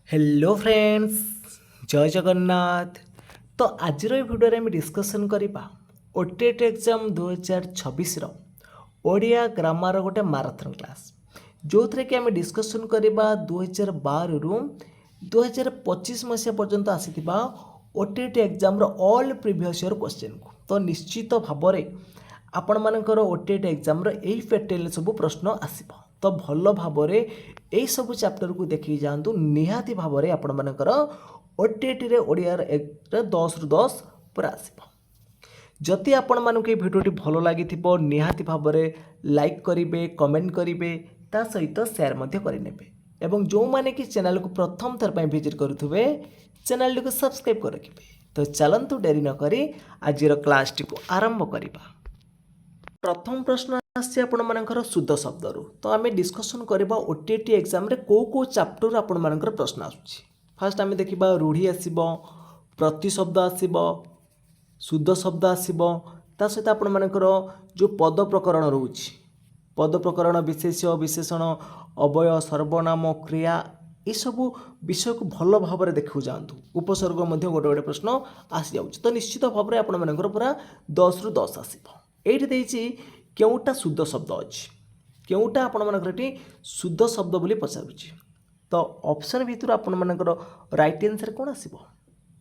Hello friends, जय जगन्नाथ। तो आज भिडियो आम डिस्कसन करवा ओटेट एग्जाम 2026 ओडिया ग्रामर गोटे माराथन क्लास जो थे कि आम डिस्कसन करवा 2012 रु 2025 मसीहा पर्यंत आसीथिबा OTET exam all previous year question को। तो निश्चित भाव में आपण मानकर ओटेट एग्जाम यही पैटर्न सब प्रश्न आसीबो। तो भल भाव में यही सब चैप्टर को देखिए जातु निहाती भाव में आपण मानकर ओटेट रे ओडिया 10 रु 10 पूरा आसीबो। जदि आपण मानक भिडियोटी भल लगी निहाती भाव में लाइक करेंगे, कमेंट करेंगे, ता सहित शेयर मध्य करेंगे एवं जो माने कि चैनल को प्रथम थर पर विजिट करुवे चैनल को सब्सक्राइब कर रखिए। तो चलतु डेरी न करी आज क्लास टी को आरंभ करवा। प्रथम प्रश्न आसी आपण मानकर शुद्ध शब्द रु। तो आम डिस्कसन करवा ओटीटी एग्जाम रे को चैप्टर आपण मानकर प्रश्न आसुची। फास्ट आम देखा रूढ़ी आसब, प्रतिशब्द आसब, शुद्ध शब्द आसब, ता सहित आपण मानकर जो पद प्रकरण रोची, पद प्रकरण, विशेष्य, विशेषण, अवय, सर्वनाम, क्रिया, ये सब विषय को भल भाव में देखु जातु। उपसर्ग गोटे गोटे प्रश्न आसी जाऊँ। तो निश्चित भाव में आपण मानकर पूरा 10 रु 10 आसब। ये केउटा शुद्ध शब्द अच्छी, केउटा आपण मानकर शुद्ध शब्द बोली पचारुची। तो ऑप्शन भितर आपण मानकर राइट आंसर कौन आसीबो?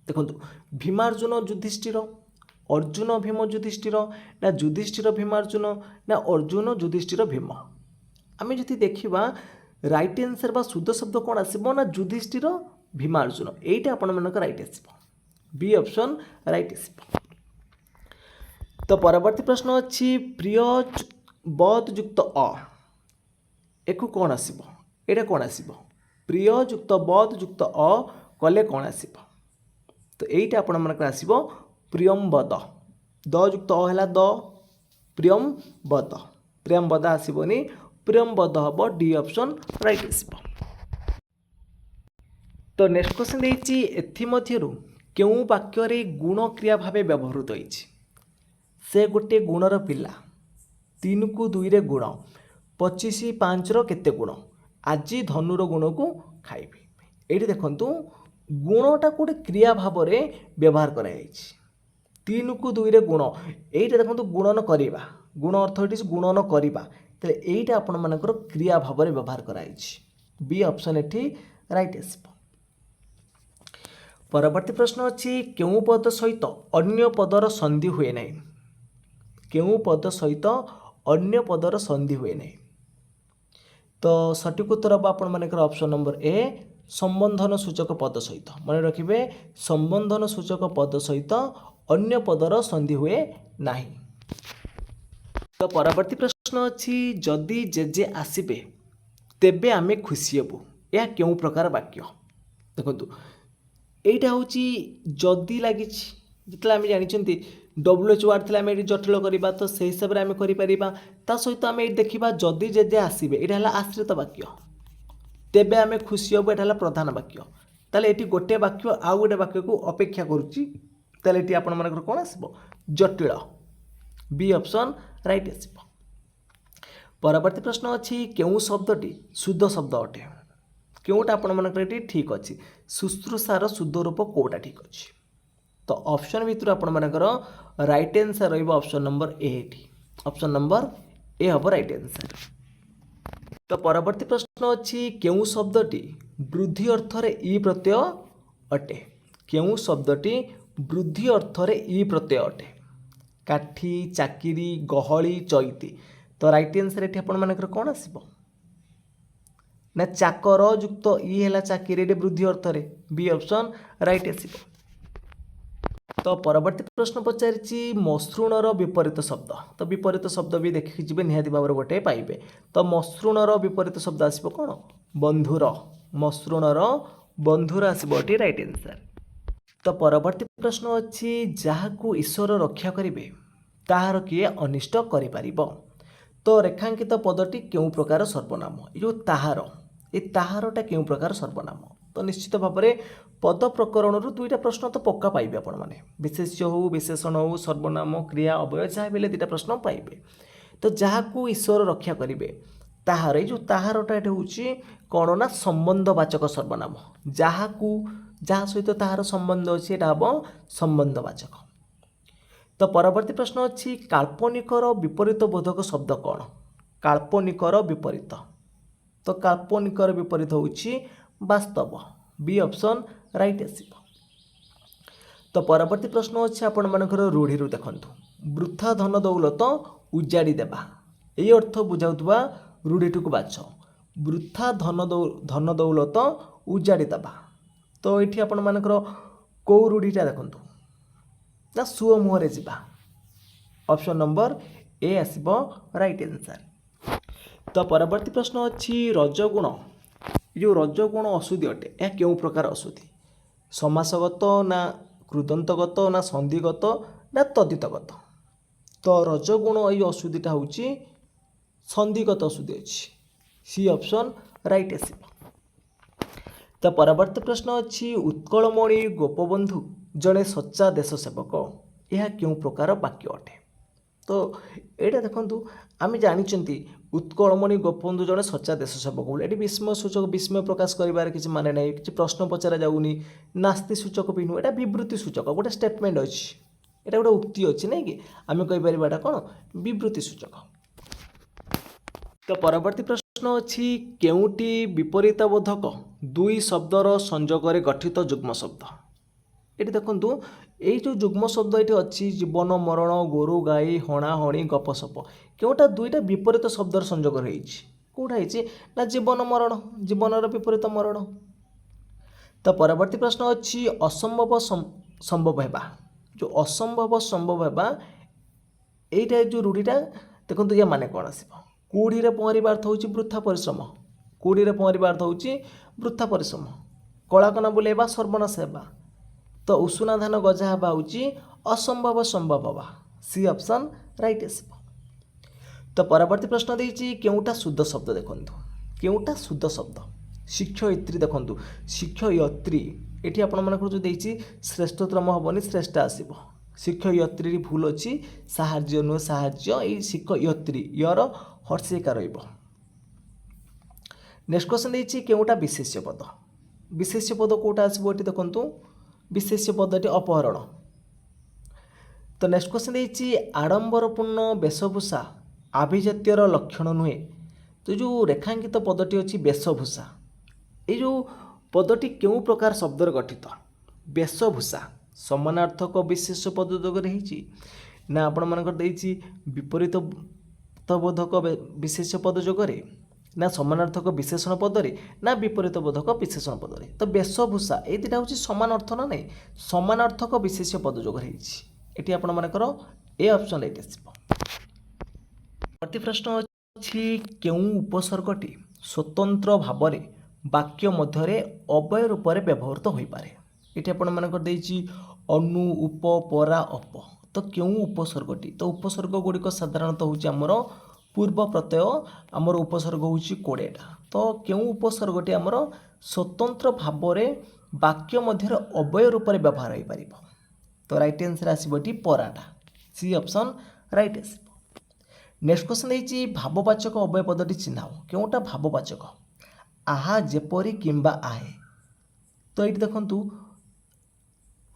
देखंतु भीमार्जुन युधिष्ठिर, अर्जुन भीम युधिष्ठिर, ना युधिष्ठिर भीमार्जुन, ना अर्जुन युधिष्ठिर भीम। आम जदि देखा राइट आंसर बा शुद्ध शब्द कौन आसीबो ना युधिष्ठिर भीमार्जुन। एटा आपण मानकर राइट आसीबो, बी ऑप्शन राइट आसीबो। तो परवर्ती प्रश्न अच्छी प्रिय बद युक्त अ, एक कौन आसीबो? एटा कौन आसीबो? प्रिय युक्त बद युक्त अ कले कौन आसीबो? तो एटा आपण मानकर आसीबो प्रियम बद। द युक्त अ हैला द, प्रियम बद, प्रियम बद आसीबोनी, प्रियम बद हबो, डी ऑप्शन राइट आसीबो। तो नेक्स्ट क्वेश्चन देछि एथि मध्यरु केउ वाक्य रे गुण क्रिया भाबे व्यवहृत होइछि? से गोटे गुणर पिला, 3 को 2 रे गुण, 25 5 रो केते गुण, आज धनुर गुण को खाइबी। ये देखंतु गुणटा गोटे क्रिया भाव में व्यवहार करा जायछि। 3 को 2 रे गुण, ये देखंतु गुणन करिबा, गुण अर्थ इट इज गुणन करिबा। तले एटा आपण मानकर क्रिया भाव में व्यवहार करा जायछि, बी ऑप्शन एठी राइट आसीबो। परवर्ती प्रश्न अछि केउ पद सहित अन्य पदर संधि हुए नाही? केउ पद सहित अन्य पदर संधि हुए नहीं? तो सठिक उत्तर हम आपण मानकर ऑप्शन नंबर ए, संबंधन सूचक पद सहित। मन रखिए संबंधन सूचक पद सहित अन्य पदर संधि हुए नाही। तो परवर्ती प्रश्न अच्छी जदि जेजे आसबे तेबे आमे खुशी हेबु, यह केउ प्रकार वाक्य? देखो एटा हूँ जदि लगी जिते आम जानी WH वार्ड थे आम ये जटिल करवा, तो से हिसाब से आम कर सहित आम देखा जदि जेजे आसबे, यहाँ आश्रित वाक्य, तेबे आम खुशी हेबु, यहाँ प्रधान वाक्य। ताले ये गोटे वाक्य आउ गोटे वाक्य को अपेक्षा करुच्ची, ताले ये आपण मानकर कौन आसबो? जटिल, बी ऑप्शन राइट आसबो। परवर्ती प्रश्न अच्छी केउ शब्दटी शुद्ध शब्द अटे? केउटा आपण मानकर ये ठीक अच्छी? शुश्रूषार शुद्ध रूप कोटा ठीक अच्छी? तो ऑप्शन भितर आपण मानकर राइट आंसर रहिबो ऑप्शन नंबर ए। ऑप्शन नंबर ए हम राइट आंसर। तो परवर्ती प्रश्न अच्छी केउ शब्दटी वृद्धि अर्थ रे ई प्रत्यय अटे? केउ शब्दटी वृद्धि अर्थ रे ई प्रत्यय अटे? काठी, चाकिरी, गहली, चैती। तो राइट आंसर एठी आपण मानकर कोन आसीबो ना चाकर युक्त ई हैला चाकिरी रे वृद्धि अर्थ रे, बी ऑप्शन राइट आसीबो। तो परवर्ती प्रश्न पचारि मसृणर विपरीत शब्द। तो विपरीत शब्द भी देखिए जी निहाती भाव गोटे पाइबे। तो मसृणर विपरीत शब्द आसब कौन? बंधुर। मसृणर बंधुर आसब राइट आंसर। तो परवर्ती प्रश्न अच्छी जहां ईश्वर रक्षा करेंगे ताहार किए अनिष्ट करिपारिबो? तो रेखांकित पदटी केउ प्रकार सर्वनाम? यो ताहार, ये ताहारटा केउ प्रकार सर्वनाम? तो निश्चित भाव में पद प्रकरण दुईटा प्रश्न तो पक्का पाइबे आपण माने, विशेष्य हो, विशेषण हो, सर्वनाम, क्रिया, अवय, जहाँ भी दुईटा प्रश्न पाइबे। तो जहाँ को ईश्वर रक्षा करेंगे ତାହାର ଏଇ ଯେଉଁ ତାହାରଟା ଏଠି ହେଉଛି କ'ଣ ନା ସମ୍ବନ୍ଧବାଚକ ସର୍ବନାମ, ଯାହା ସହିତ ତାହାର ସମ୍ବନ୍ଧ ଅଛି ଏଇଟା ହେବ ସମ୍ବନ୍ଧବାଚକ। ତ ପରବର୍ତ୍ତୀ ପ୍ରଶ୍ନ ଅଛି କାଳ୍ପନିକର ବିପରୀତ ବୋଧକ ଶବ୍ଦ କ'ଣ? କାଳ୍ପନିକର ବିପରୀତ, ତ କାଳ୍ପନିକର ବିପରୀତ ହେଉଛି ବାସ୍ତବ। ବି ଅପସନ୍ ରାଇଟ୍ ଆସିବ। ତ ପରବର୍ତ୍ତୀ ପ୍ରଶ୍ନ ଅଛି ଆପଣମାନଙ୍କର ରୂଢ଼ିରୁ ଦେଖନ୍ତୁ, ବୃଥା ଧନ ଦୌଲତ ଉଜାଡ଼ି ଦେବା, ଏହି ଅର୍ଥ ବୁଝାଉଥିବା ରୂଢ଼ିଟିକୁ ବାଛ। ବୃଥା ଧନ ଦୌଲତ ଉଜାଡ଼ି ଦେବା, ତ ଏଇଠି ଆପଣମାନଙ୍କର କେଉଁ ରୂଢ଼ିଟା ଦେଖନ୍ତୁ ନା ସୁଅ ମୁହଁରେ ଯିବା। ଅପସନ୍ ନମ୍ବର ଏ ଆସିବ ରାଇଟ୍ ଆନ୍ସର୍। ତ ପରବର୍ତ୍ତୀ ପ୍ରଶ୍ନ ଅଛି ରଜଗୁଣ, ଏ ଯେଉଁ ରଜଗୁଣ ଅଶୁଦ୍ଧି ଅଟେ, ଏହା କେଉଁ ପ୍ରକାର ଅଶୁଦ୍ଧି? ସମାସଗତ ନା କୃଦନ୍ତଗତ ନା ସନ୍ଧିଗତ ନା ତଦ୍ଧିତଗତ? ତ ରଜଗୁଣ ଏଇ ଅଶୁଦ୍ଧିଟା ହେଉଛି ସନ୍ଧିଗତ ଅଶୁଦ୍ଧି ଅଛି। ସି ଅପସନ୍ ରାଇଟ୍ ଆସିବ। ତ ପରବର୍ତ୍ତୀ ପ୍ରଶ୍ନ ଅଛି ଉତ୍କଳମଣି ଗୋପବନ୍ଧୁ ଜଣେ ସଚ୍ଚା ଦେଶ ସେବକ, ଏହା କେଉଁ ପ୍ରକାର ବାକ୍ୟ ଅଟେ? ତ ଏଇଟା ଦେଖନ୍ତୁ, ଆମେ ଜାଣିଛନ୍ତି ଉତ୍କଳମଣି ଗୋପବନ୍ଧୁ ଜଣେ ସଚ୍ଚା ଦେଶ ସେବକ ବୋଲି, ଏଠି ବିସ୍ମୟ ସୂଚକ ବିସ୍ମୟ ପ୍ରକାଶ କରିବାର କିଛି ମାନେ ନାହିଁ, କିଛି ପ୍ରଶ୍ନ ପଚରା ଯାଉନି, ନାସ୍ତି ସୂଚକ ବି ନୁହେଁ, ଏଇଟା ବିବୃତ୍ତି ସୂଚକ ଗୋଟେ ଷ୍ଟେଟମେଣ୍ଟ ଅଛି, ଏଇଟା ଗୋଟେ ଉକ୍ତି ଅଛି ନାଇଁ କି, ଆମେ କହିପାରିବା ଏଇଟା କ'ଣ ବିବୃତ୍ତି ସୂଚକ। ତ ପରବର୍ତ୍ତୀ ପ୍ରଶ୍ନ ଅଛି କେଉଁଟି ବିପରୀତବୋଧକ ଦୁଇ ଶବ୍ଦର ସଂଯୋଗରେ ଗଠିତ ଯୁଗ୍ମ ଶବ୍ଦ? ଏଠି ଦେଖନ୍ତୁ ଏଇ ଯେଉଁ ଯୁଗ୍ମ ଶବ୍ଦ ଏଠି ଅଛି ଜୀବନ ମରଣ, ଗୋରୁ ଗାଈ, ହଣାହଣି, ଗପସପ, କେଉଁଟା ଦୁଇଟା ବିପରୀତ ଶବ୍ଦର ସଂଯୋଗ ହେଇଛି? କେଉଁଟା ହେଇଛି ନା ଜୀବନ ମରଣ, ଜୀବନର ବିପରୀତ ମରଣ। ତ ପରବର୍ତ୍ତୀ ପ୍ରଶ୍ନ ଅଛି ଅସମ୍ଭବ ସମ୍ଭବ ହେବା, ଯେଉଁ ଅସମ୍ଭବ ସମ୍ଭବ ହେବା এইটা ଯେଉଁ ରୂଢ଼ିଟା ଦେଖନ୍ତୁ, ୟା ମାନେ କ'ଣ ଆସିବ? କୋଡ଼ିରେ ପହଁରିବା ଅର୍ଥ ହେଉଛି ବୃଥା ପରିଶ୍ରମ, କୋଡ଼ିରେ ପହଁରିବା ଅର୍ଥ ହେଉଛି ବୃଥା ପରିଶ୍ରମ। କଳାକନା ବୁଲେଇବା ସର୍ବନାଶ ହେବା, ତ ଉଷୁନା ଧାନ ଗଜା ହେବା ହେଉଛି ଅସମ୍ଭବ ସମ୍ଭବ ହେବା। ସି ଅପସନ୍ ରାଇଟ୍ ଆସିବ। ତ ପରବର୍ତ୍ତୀ ପ୍ରଶ୍ନ ଦେଇଛି କେଉଁଟା ଶୁଦ୍ଧ ଶବ୍ଦ? ଦେଖନ୍ତୁ କେଉଁଟା ଶୁଦ୍ଧ ଶବ୍ଦ? ଶିକ୍ଷୟିତ୍ରୀ, ଦେଖନ୍ତୁ ଶିକ୍ଷୟିତ୍ରୀ ଏଠି ଆପଣମାନଙ୍କର ଯେଉଁ ଦେଇଛି ଶ୍ରେଷ୍ଠତମ ହେବନି, ଶ୍ରେଷ୍ଠ ଆସିବ। ଶିକ୍ଷୟିତ୍ରୀ ଭୁଲ ଅଛି, ସାହାଯ୍ୟ ନୁହେଁ ସାହାଯ୍ୟ, ଏଇ ଶିକ୍ଷୟିତ୍ରୀ ୟର ହର୍ଷିକା ରହିବ। ନେକ୍ସଟ କ୍ୱେଶ୍ଚନ୍ ଦେଇଛି କେଉଁଟା ବିଶେଷ୍ୟ ପଦ? ବିଶେଷ୍ୟ ପଦ କେଉଁଟା ଆସିବ ଏଠି ଦେଖନ୍ତୁ, ବିଶେଷ୍ୟ ପଦ ଏଠି ଅପହରଣ। ତ ନେକ୍ସଟ କ୍ୱେଶ୍ଚନ୍ ଦେଇଛି ଆଡ଼ମ୍ବରପୂର୍ଣ୍ଣ ବେଶଭୂଷା ଆଭିଜାତ୍ୟର ଲକ୍ଷଣ ନୁହେଁ, ତ ଯେଉଁ ରେଖାଙ୍କିତ ପଦଟି ଅଛି ବେଶଭୂଷା, ଏଇ ଯେଉଁ ପଦଟି କେଉଁ ପ୍ରକାର ଶବ୍ଦରେ ଗଠିତ? ବେଶଭୂଷା ସମାନାର୍ଥକ ବିଶେଷ ପଦ ଯୋଗରେ ହେଇଛି ନା ଆପଣମାନଙ୍କର ଦେଇଛି ବିପରୀତ ବୋଧକ ବିଶେଷ ପଦ ଯୋଗରେ, ନା ସମାନାର୍ଥକ ବିଶେଷଣ ପଦରେ, ନା ବିପରୀତ ବୋଧକ ବିଶେଷଣ ପଦରେ? ତ ବେଶଭୂଷା ଏଇ ଦୁଇଟା ହେଉଛି ସମାନ ଅର୍ଥ ନା ନାହିଁ, ସମାନାର୍ଥକ ବିଶେଷ ପଦ ଯୋଗରେ ହେଇଛି। ଏଠି ଆପଣମାନଙ୍କର ଏ ଅପସନ୍ ଏଇଠି ଆସିବ। ପ୍ରତି ପ୍ରଶ୍ନ ଅଛି କେଉଁ ଉପସର୍ଗଟି ସ୍ୱତନ୍ତ୍ର ଭାବରେ ବାକ୍ୟ ମଧ୍ୟରେ ଅବୟ ରୂପରେ ବ୍ୟବହୃତ ହୋଇପାରେ? ଏଠି ଆପଣମାନଙ୍କର ଦେଇଛି ଅନୁ, ଉପ, ପରା, ଅପ, ତ କେଉଁ ଉପସର୍ଗଟି? ତ ଉପସର୍ଗ ଗୁଡ଼ିକ ସାଧାରଣତଃ ହେଉଛି ଆମର ପୂର୍ବ ପ୍ରତ୍ୟୟ, ଆମର ଉପସର୍ଗ ହେଉଛି 20ଟା, ତ କେଉଁ ଉପସର୍ଗଟି ଆମର ସ୍ୱତନ୍ତ୍ର ଭାବରେ ବାକ୍ୟ ମଧ୍ୟରେ ଅବୟ ରୂପରେ ବ୍ୟବହାର ହୋଇପାରିବ? ତ ରାଇଟ୍ ଆନ୍ସର୍ ଆସିବ ଏଠି ପରାଟା। ସି ଅପସନ୍ ରାଇଟ୍ ଆସିବ। ନେକ୍ସଟ କ୍ୱେଶ୍ଚନ୍ ଦେଇଛି ଭାବବାଚକ ଅବୟ ପଦଟି ଚିହ୍ନାଅ, କେଉଁଟା ଭାବବାଚକ? ଆହା, ଯେପରି, କିମ୍ବା ଆହେ। ତ ଏଇଠି ଦେଖନ୍ତୁ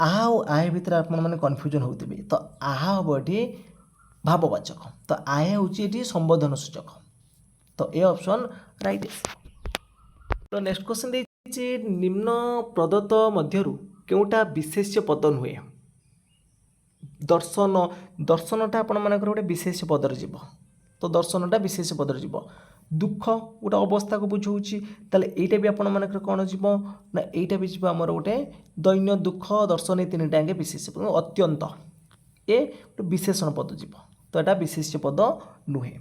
ଆହା ଆଉ ଆହେ ଭିତରେ ଆପଣମାନେ କନଫ୍ୟୁଜନ୍ ହେଉଥିବେ, ତ ଆହା ହେବ ଏଠି ଭାବବାଚକ, ତ ଆହେ ହେଉଛି ଏଠି ସମ୍ବୋଧନ ସୂଚକ, ତ ଏ ଅପସନ୍ ରାଇଟ୍ ଆସିବ। ତ ନେକ୍ସଟ କ୍ୱେଶ୍ଚନ୍ ଦେଇଛି ନିମ୍ନ ପ୍ରଦତ୍ତ ମଧ୍ୟରୁ କେଉଁଟା ବିଶେଷ୍ୟ ପଦ ନୁହେଁ? ଦର୍ଶନ, ଦର୍ଶନଟା ଆପଣମାନଙ୍କର ଗୋଟେ ବିଶେଷ ପଦରେ ଯିବ, ତ ଦର୍ଶନଟା ବିଶେଷ ପଦରେ ଯିବ। ଦୁଃଖ ଗୋଟେ ଅବସ୍ଥାକୁ ବୁଝାଉଛି, ତାହେଲେ ଏଇଟା ବି ଆପଣମାନଙ୍କର କ'ଣ ଯିବ ନା ଏଇଟା ବି ଯିବ ଆମର ଗୋଟେ ଦୈନ୍ୟ, ଦୁଃଖ, ଦର୍ଶନ, ଏଇ ତିନିଟା ଆଗେ ବିଶେଷ ପଦ। ଅତ୍ୟନ୍ତ ଏ ଗୋଟେ ବିଶେଷଣ ପଦ ଯିବ, ତ ଏଇଟା ବିଶେଷ ପଦ ନୁହେଁ।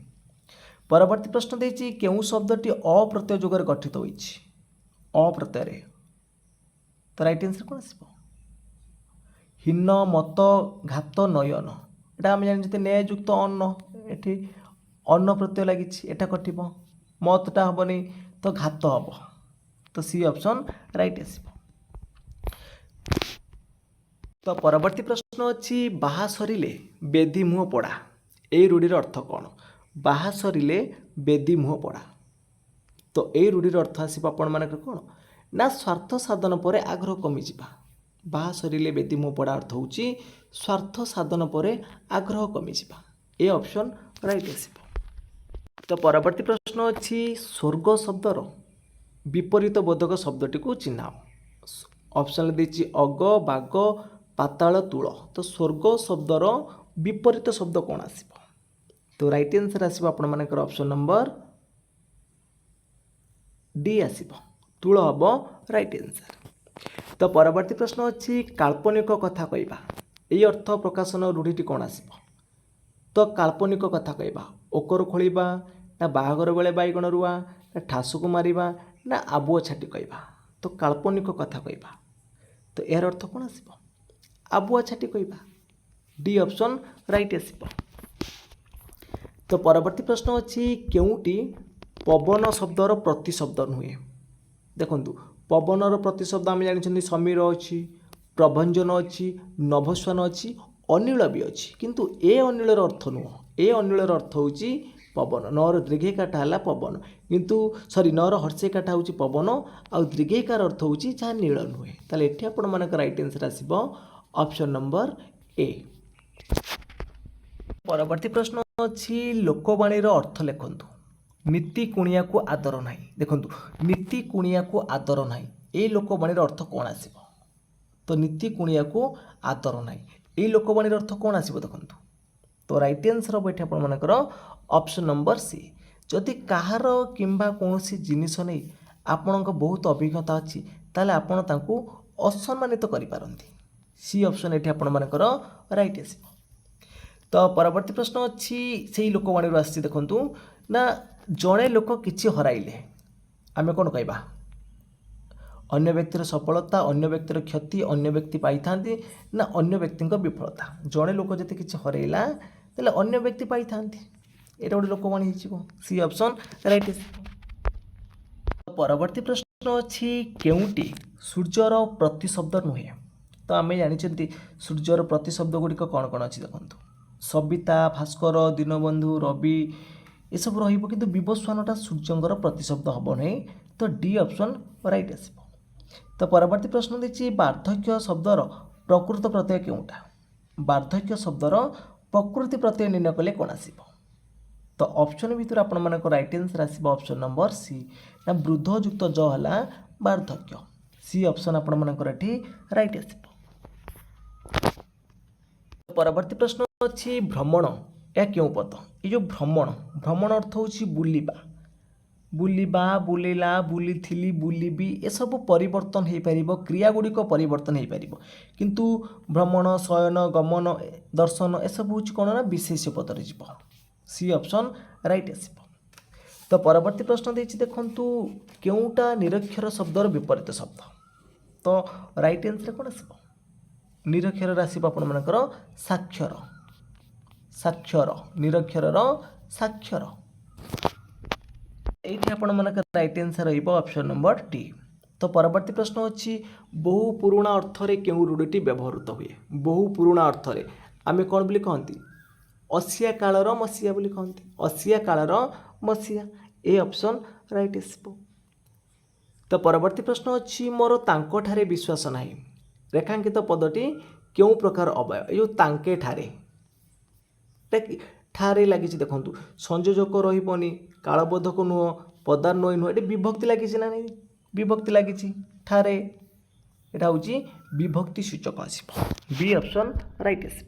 ପରବର୍ତ୍ତୀ ପ୍ରଶ୍ନ ଦେଇଛି କେଉଁ ଶବ୍ଦଟି ଅପ୍ରତ୍ୟୟ ଯୋଗରେ ଗଠିତ ହୋଇଛି? ଅପ୍ରତ୍ୟୟରେ, ତ ରାଇଟ୍ ଆନ୍ସର୍ କ'ଣ ଆସିବ? ହୀନ, ମତ, ଘାତ, ନୟନ, ଏଇଟା ଆମେ ଜାଣିଛେ ନ୍ୟାୟ ଯୁକ୍ତ ଅନ୍ନ, ଏଠି ଅନ୍ନ ପ୍ରତ୍ୟୟ ଲାଗିଛି, ଏଇଟା କଟିବ। ମତଟା ହେବନି, ତ ଘାତ ହେବ, ତ ସି ଅପସନ୍ ରାଇଟ୍ ଆସିବ। ତ ପରବର୍ତ୍ତୀ ପ୍ରଶ୍ନ ଅଛି ବାହା ସରିଲେ ବେଦି ମୁହଁ ପୋଡ଼ା, ଏଇ ରୂଢ଼ିର ଅର୍ଥ କ'ଣ? ବାହା ସରିଲେ ବେଦି ମୁହଁ ପୋଡ଼ା, तो ये रूढ़ीर अर्थ आसो आपण मान कौन ना स्वार्थ साधन पर आग्रह कमिजा बाहा सरिले बेदी मो पढ़ा अर्थ हूँ स्वार्थ साधन पर आग्रह कमिजा ए ऑप्शन राइट आसो। तो परवर्ती प्रश्न अच्छी स्वर्ग शब्दर विपरीत बोधक शब्दटी को चिन्हाओ। ऑप्शन देछि अग बाग पाताल तूल। तो स्वर्ग शब्दर विपरीत शब्द कौन आसो? तो राइट आंसर आसो आपण मानकर ऑप्शन नंबर डी आसो तूल हम राइट आंसर। तो परवर्ती प्रश्न अच्छी काल्पनिक कथा कहवा यही अर्थ प्रकाशन रूढ़ीटी कौन आसो? तो काल्पनिक कथा कहवा ओकर खोलिबा ना बाहागर बेले बैगण रुआ ना ठासुक मारिबा ना आबुओ छाटी कहवा। तो काल्पनिक कथा कहवा तो यार अर्थ कौन आसो? आबुआ छाटी कहवा डी ऑप्शन राइट आसो। तो परवर्ती प्रश्न अच्छी केउटी पवन शब्दर प्रतिशब्द नुहे। देखंतु पवनर प्रतिशब्द आम जानी समीर अच्छी प्रभंजन अच्छी नभस्वान अच्छी अनिल भी अच्छी किंतु ए अनिलर अर्थ नुह। ए अनिलर अर्थ हूँ पवन नर दीर्घिकाटा है पवन किंतु सॉरी नर हर्षिकाटा हूँ पवन आउ दीर्घिकार अर्थ हूँ जहाँ नील नुहे। ताले एठी आपण मानक राइट आंसर आसिबो ऑप्शन नंबर ए। परवर्ती प्रश्न अच्छी लोकवाणीर अर्थ लिखंतु। नीति कुणिया को आदर ना। देखंतु नीति कुणिया को आदर ना ए लोकवाणीर अर्थ कौन आसिबो? तो नीति कुणिया को आदर ना ये लोकवाणीर अर्थ कौन आसिबो देखंतु। तो राइट आंसर हम ये आपर ऑप्शन नंबर सी। जदि कहार किंबा कौनसी जिनिस नहीं आपण बहुत अभिज्ञता अच्छी ताले आपण तांकू असम्मानित करि पारंती। सी ऑप्शन ये आपर राइट आसिबो। तो परवर्ती प्रश्न अच्छी से लोकवाणी आसी देखंतु ना जड़े लोक किछि हराइले आमे कौन कहबा? अन्य व्यक्तिर सफलता अन्य व्यक्तिर क्षति अन्य व्यक्ति पाई थांती ना अन्य व्यक्ति विफलता। जड़े लोक जति किछि हरैला ताले अन्य व्यक्ति पाई थांती एटा गोटे लोकवाणी हिचिबो सी ऑप्शन राइट। परवर्ती प्रश्न अच्छी केउटी सूर्यर प्रतिशब्द नुहे। तो आमे जानिछंती सूर्यर प्रतिशब्द गुड़िक कौन कौन अच्छी देखंतु सविता भास्कर दीनबंधु रवि ये सब रहिबो किंतु विवस्वानटा सूर्यंकर प्रतिशब्द हबो नहीं। तो डी ऑप्शन राइट आसिबो। तो परवर्ती प्रश्न देखिए वार्धक्य शब्दर प्रकृत प्रत्यय केउटा? वार्धक्य शब्दर प्रकृति प्रत्यय निर्णय कले कौन आसिबो? तो ऑप्शन भितर आपण मानक राइट आंसर आसिबो ऑप्शन नंबर सी ना वृद्ध युक्त ज हला वार्धक्य। सी ऑप्शन आपण मानकर एठी राइट आसिबो। परवर्ती प्रश्न अच्छी भ्रमण या क्यों पद? ये जो भ्रमण भ्रमण अर्थ होची बुलिबा बुलिबा बुलेला बुलीथिली बुलिबी ए सब परिवर्तन हो पारिबो क्रिया गुड़िक परिवर्तन हो पारिबो किंतु भ्रमण शयन गमन दर्शन ए सब होची कोन ना विशेष पद रे जीवो। सी ऑप्शन राइट आसिबो। तो परवर्ती प्रश्न देछि देखंतु केउटा निरक्षर शब्दर विपरीत शब्द? तो राइट आंसर कोन आसिबो? निरक्षर आसिबो आपण मानकर साक्षर। साक्षर निरक्षर साक्षर ये आपण मानक राइट आंसर रहिबो ऑप्शन नंबर डी। तो परवर्ती प्रश्न अच्छी बहु पुराणा अर्थरे केउ रूढ़ीटी व्यवहृत हुए? बहु पुराणा अर्थरे आमे कौन बोली कहती? असिया कालर मसीहा बोली कहती। असिया कालर मसीहा ए ऑप्शन राइट आसिबो। तो परवर्ती प्रश्न अच्छी मोर तांको ठारे विश्वास नाही रेखांकित पदटी केउ प्रकार अवयव? यो तांके ठारे ठारे लगी देखु संयोजक रही कालबोधक नुह पदार नुह नुह ये विभक्ति लगी ना नहीं? विभक्ति लगी ठारे यहाँ हूँ विभक्ति सूचक आसो बी ऑप्शन राइट आसो।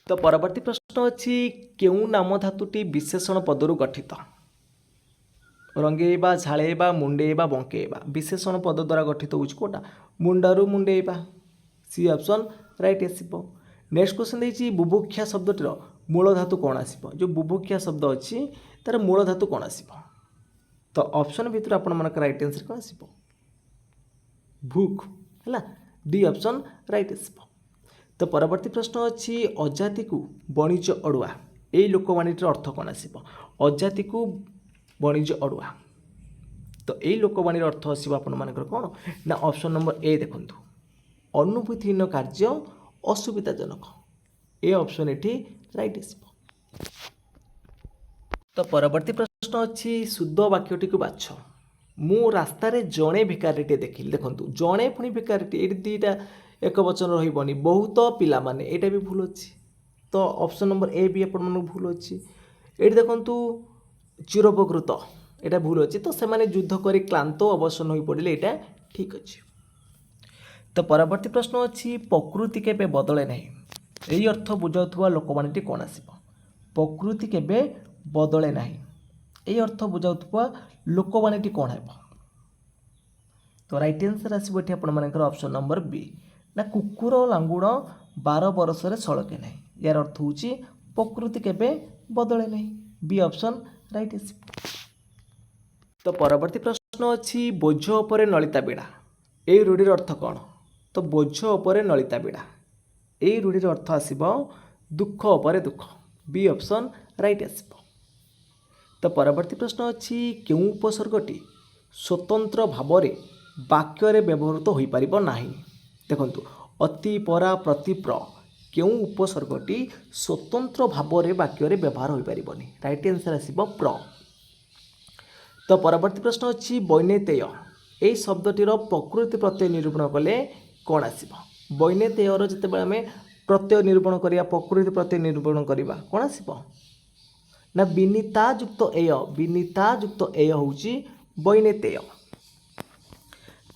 तो परवर्ती प्रश्न अच्छी केउ नाम धातुटी विशेषण पदरु गठित? रंगेबा झाड़ेबा मुंडेबा बंकेबा विशेषण पद द्वारा गठित हो कौटा? मुंडारू मुंडेबा सी ऑप्शन राइट आसो। नेक्स्ट क्वेश्चन देखिए बुभुक्षा शब्दटीर मूल धातु कौन आसो? जो बुभुक्षा शब्द अच्छी तार मूल धातु कौन आसो? तो ऑप्शन भितर आपण मानक राइट आंसर कौन आसो? भूख है डी ऑप्शन राइट आसो। तो परवर्ती प्रश्न अच्छी अजाति को वाणिज्य अड़ुआ यही लोकवाणीर अर्थ कौन आसो? अजाति को वाणिज्य अड़ुआ तो यही लोकवाणीर अर्थ आसो आपण मानकर कौन ना ऑप्शन नंबर ए देखंतु अनुभूतिहीन कार्य असुविधाजनक ए ऑप्शन एठी राइट आसो। तो परवर्ती प्रश्न प्रश्न अच्छी शुद्ध वाक्यटी को बाछ मु रास्तार जड़े भिकारीटे देखिली देखूँ जड़े पुणी भिकारीटे ये दुईटा एक वचन रही बहुत पिला माने यहाँ भी भूल अच्छी तो ऑप्शन नंबर ए भी आपण मन भूल अच्छी ये देखु चिरोपकृत यहाँ भूल अच्छी तो से युद्ध कर क्लांत अवसन हो पड़े यहाँ ठीक अच्छे। तो परवर्ती प्रश्न अच्छी प्रकृति केबे बदले नहीं यही अर्थ बुझाऊा लोक मानटी कौन आसब प्रकृति केबे बदले नहीं यही अर्थ बुझाऊा लोक मानटी कौन है। तो राइट आंसर आसो ये आपर ऑप्शन नंबर बी ना कुकुर लांगुड़ 12 वर्ष सड़के नहीं यार अर्थ हूँ प्रकृति केबे बदले नहीं बी ऑप्शन राइट आस। तो परवर्ती प्रश्न अच्छी बोझ उपरे नलिता बिड़ा यही रूढ़िर अर्थ कौन तो बोझ उपरे नलिता बिड़ा यही रूढ़िर अर्थ आसब दुख उपरे दुख बी ऑप्शन राइट आसब। तो परवर्ती प्रश्न अच्छी क्यों उपसर्गटी स्वतंत्र भाव वाक्य व्यवहृत हो पार ना देखु अति परा प्रतिप्र क्यों उपसर्गटी स्वतंत्र भाव वाक्य व्यवहार हो पार राइट आंसर आसब प्र। तो परवर्ती प्रश्न अच्छी वैनेतेय यही शब्दटीर प्रकृति प्रत्यय निरूपण कले कौन आसब वैनेतेयर जिते आम प्रत्यय निरूपण करिया प्रकृति प्रत्यय निरूपण करिबा कौन आसब ना विनीता युक्त एय हूँ वैनेतेय।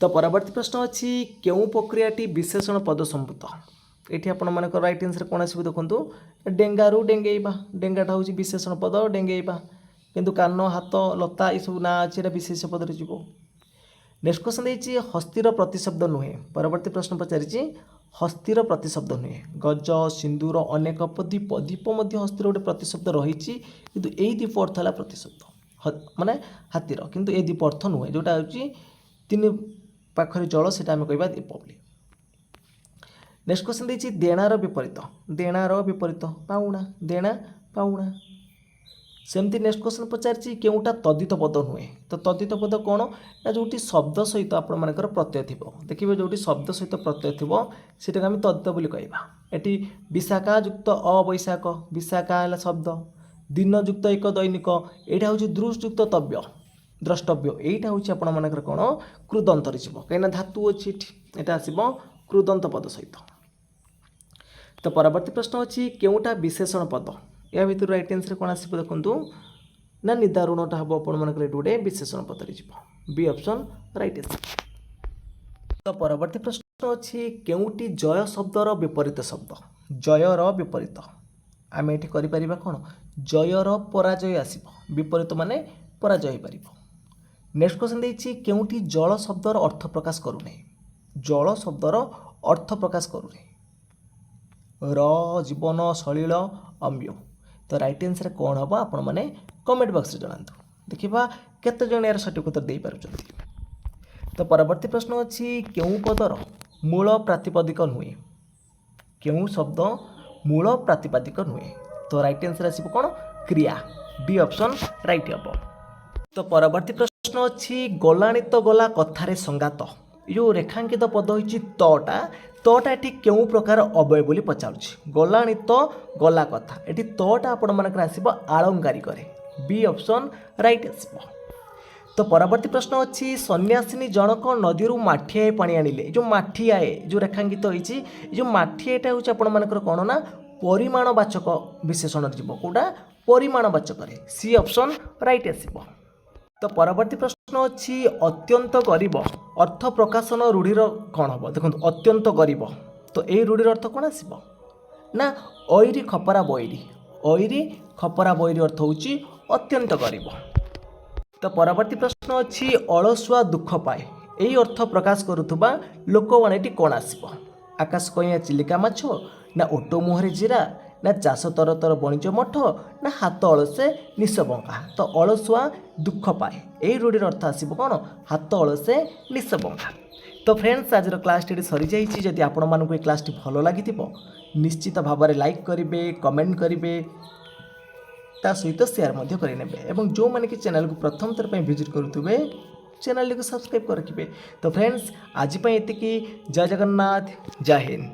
तो परवर्ती प्रश्न अच्छी क्यों प्रक्रियाटी विशेषण पद संभूत ये आपण मान राइट आंसर कौन आसब देखो डेंगारू डेंगेइबा डेंगाटा हूँ विशेषण पद डेंगेइबा किंतु कान हाथ लता ये सब ना अच्छे विशेष पद जीव। नेक्स्ट क्वेश्चन देखिए हस्तिर प्रतिशब्द नुहे परवर्ती प्रश्न पचारि हस्तिर प्रतिशब्द नुहे गज सिंदूर अनेक दीप दीप हस्तिर गोटे प्रतिशब्द रही किंतु यही दीप अर्थ है प्रतिशब्द माने हाथीर किंतु ये दीप अर्थ नुहे जोटा हूँ तीन पाखरे जल से आम कह दीप बोली। नेक्स्ट क्वेश्चन देखिए देणार विपरीत पाउणा देना पाउणा सेमती नेक्स्ट क्वेश्चन पचारि केउटा तद्धित पद नुहे तो तद्धित पद कौन ना जो शब्द सहित आपर प्रत्यय थी देखिए जो शब्द सहित प्रत्यय थी सीटा आम तद्धित बोली कहवा ये विशाखा युक्त अवैशाख विशाखा है शब्द दिन युक्त एक दैनिक यहाँ हूँ दृष्युक्त तव्य द्रष्टव्य यहाँ हूँ आपर कौन कृदंत कहीं धातु अच्छी यहाँ आसब कृदंत पद सहित। तो परवर्ती प्रश्न अच्छी केउटा विशेषण पद या भर राइट आंसर कौन आसो देखो ना निदारुणटा हम आप गोटे विशेषण पदरी बी ऑप्शन राइट आंसर। तो परवर्ती प्रश्न अच्छी केउटी जय शब्दर विपरीत शब्द जयर विपरीत आम ये करें कौन जयर पराजय आसब विपरीत माने पराजय हो पार। नेक्स्ट क्वेश्चन देखिए केउटी जल शब्दर अर्थ प्रकाश करूना जल शब्दर अर्थ प्रकाश करूना र जीवन सलिल अम्य तो राइट आंसर कौन हम आपण मैंने कमेंट बॉक्स जनातु देखा केते जन यार सठिक उत्तर दे पारुछंती। तो परवर्ती प्रश्न अच्छी क्यों पदर मूल प्रातिपदिक नुहे क्यों शब्द मूल प्रातिपदिक नुहे तो राइट आंसर आसब कौन क्रिया बी ऑप्शन राइट हम। तो परवर्ती प्रश्न अच्छी गलाणी तो गला कथारे संगात जो रेखांकित पद होती तटा ये क्यों प्रकार अवय बोली पचारुछि गलाणी तो गला कथा ये तटा आपण मानक आसब आलंकारिक बी ऑप्शन राइट आसब। तो परवर्ती प्रश्न अच्छी सन्यासिनी जनक नदी माठियाए पानी आनिले जो माठियाए जो रेखांकित होती जो माठियाटा हूँ आपण मानकर कौन ना परिमाणवाचक विशेषण जीव कौटा परिमाणवाचक सी ऑप्शन राइट आसब। तो परवर्ती प्रश्न अच्छी अत्यंत गरीब अर्थ प्रकाशन रूढ़ीर कौन हम देखो अत्यंत गरीब तो यही रूढ़ीर अर्थ कौन आसब ना ऐरी खपरा बैरी अर्थ हूँ अत्यंत गरीब। तो परवर्ती प्रश्न अच्छी अलसुआ दुख पाए यही अर्थ प्रकाश करुवा लोक माने कौन आसब आकाश कइया चिलिका माछ ना ओटो मुहरे जीरा ना चाष तर तर बणिज मठ ना हाथ अलसे निशबंका तो अलसुआ दुख पाए यही रूढ़ीर अर्थ आसब कौन हाथ अलसे निशबंका। तो फ्रेंड्स आज क्लास टी सरी जाइए जदि आपण मानक क्लास टी भल लगी निश्चित भाव में लाइक करेंगे कमेंट करेंगे ता सहित सेयार करेंगे और जो मैंने कि चैनल को प्रथम थर विजिट करुवे चैनल को सब्सक्राइब कर रखिए। तो फ्रेंड्स आज ये जय जगन्नाथ जय हिंद।